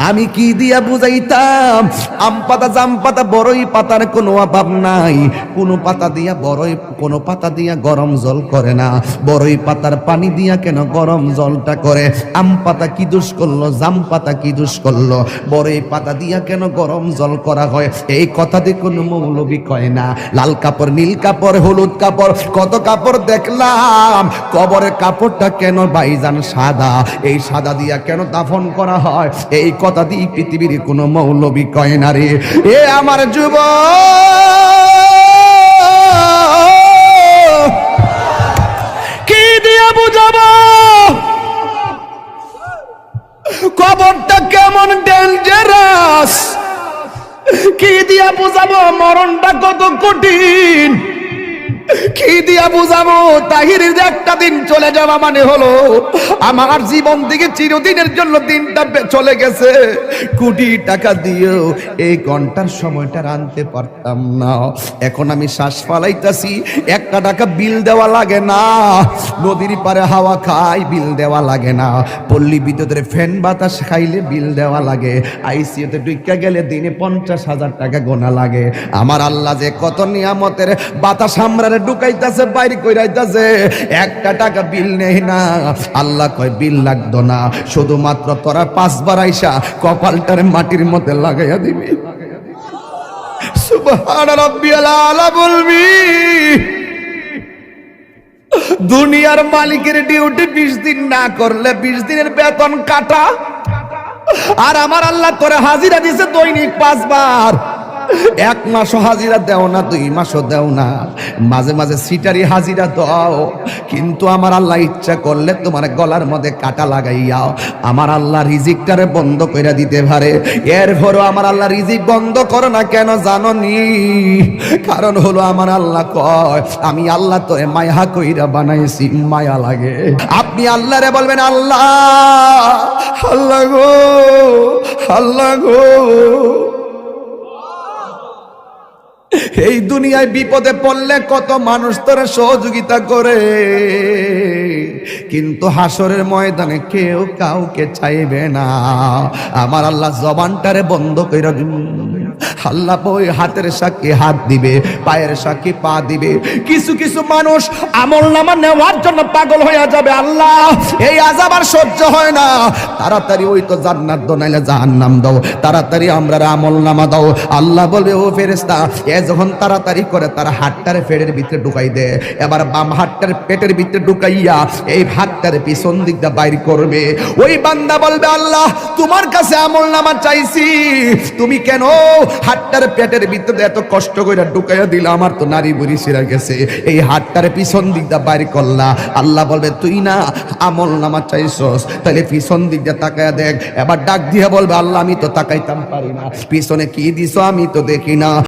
আমি কি দিয়া বুঝাইতাম? আম পাতা, জাম পাতা, বড়ই পাতার কোনো অভাব নাই। কোনো পাতা দিয়া বড়ই, কোনো পাতা দিয়া গরম জল করে না। বড়ই পাতার পানি দিয়া কেন গরম জলটা করে? আম পাতা কি দোষ করলো? জাম পাতা কি দোষ করলো? বড়ই পাতা দিয়া কেন গরম জল করা হয়? এই কথা দিয়ে কোনো মৌলবি কয় না। লাল কাপড়, নীল কাপড়, হলুদ কাপড়, কত কাপড় দেখলাম। কবরের কাপড়টা কেন ভাইজান সাদা? এই সাদা দিয়া কেন দাফন করা হয়? এই কথা দিয়ে পৃথিবীর কোনো মৌলবি কয় না রে। এ আমার যুবক, কি দিয়ে বুঝাবো কবরটা কেমন ডেঞ্জারাস? কি দিয়া বুঝাবো মরণটা কত কঠিন? কি দিয়া বুঝাবো তাহিরের যে একটা দিন চলে যাওয়া মানে হলো আমার জীবন থেকে চিরদিনের জন্য দিনটা চলে গেছে। কোটি টাকা দিয়েও এই ঘন্টার সময়টা আনতে পারতাম না। এখন আমি শ্বাস ফালাইতাছি, 1 টাকা বিল দেওয়া লাগে না। নদীর পারে হাওয়া খাই, বিল দেওয়া লাগে না। পল্লী বিদ্যুতের ফ্যান বাতাস খাইলে বিল দেওয়া লাগে। আইসিইউতে ঢুইকা গেলে দিনে 50,000 টাকা গোনা লাগে। আমার আল্লাহ যে কত নিয়ামতের বাতাস আমরারে ঢুকাইতাছে, বাইরে কইরাইতাছে, 1 টাকা বিল নেই না। আল্লাহ কয় বিল লাগতো না, শুধুমাত্র তোরা 5 বার আইসা কপালটারে মাটির মধ্যে লাগাইয়া দিবি। সুবহান রাব্বিয়াল আলা বলবি। দুনিয়ার মালিকের ডিউটি 20 দিন না করলে 20 দিনের বেতন কাটা। আর আমার আল্লাহ তোরে হাজিরা দিছে দৈনিক 5 বার। 1 মাসও হাজিরা দেও না, 2 মাসও দেও না, মাঝে মাঝে সিটারি হাজিরা দাও। কিন্তু আমার আল্লাহ ইচ্ছা করলে তোমার গলার মধ্যে কাটা লাগাইয়া আমার আল্লাহ রিজিকটারে বন্ধ করে দিতে পারে। এরপরও আমার আল্লাহ রিজিক বন্ধ করে না কেন জানো নি? কারণ হলো আমার আল্লাহ কয় আমি আল্লাহ তোরে মায়া কইরা বানাইছি, মায়া লাগে। আপনি আল্লাহরে বলবেন আল্লাহ, আল্লাহ গো, আল্লাহ গো। এই দুনিয়ায় বিপদে পড়লে কত মানুষ তোরা সহযোগিতা করে, কিন্তু হাসরের ময়দানে কেউ কাউকে চাইবে না। আমার আল্লাহ জবানটারে বন্ধ কইরা আল্লাহ ওই হাতের সাক্ষী হাত দিবে, পায়ের সাক্ষী পা দিবে। কিছু কিছু মানুষ আমলনামা নেওয়ার জন্য পাগল হয়ে যাবে। আল্লাহ এই আযাব আর সহ্য হয় না, তাড়াতাড়ি ওই তো জান্নাত দাও নাইলে জাহান্নাম দাও, তাড়াতাড়ি আমরা আমলনামা দাও। আল্লাহ বলবে ও ফেরেশতা, এ যখন তাড়াতাড়ি করে তার হাতটারে পেটের ভিতরে ঢুকাই দে। এবার বাম হাতটার পেটের ভিতরে ঢুকাইয়া এই হাতটার পিছন দিক দিয়ে বাইর করবে। ওই বান্দা বলবে আল্লাহ তোমার কাছে আমলনামা চাইছি, তুমি কেন হাতটার পেটের ভিতরে এত কষ্ট করে ঢুকাইয়া দিলা? আমার তো নারী বুড়ি ছিঁড়া গেছে, এই হাতটার পিছন দিক দিয়ে বাইর করলা। আল্লাহ বলবে তুই না আমলনামা চাইছস, তাহলে পিছন দিক দিয়ে তাকায়া দেখ। এবার ডাক দিয়ে বলবে আল্লাহ আমি তো তাকাইতাম পারি না, পিছনে কি দিছো আমি তো দেখি না।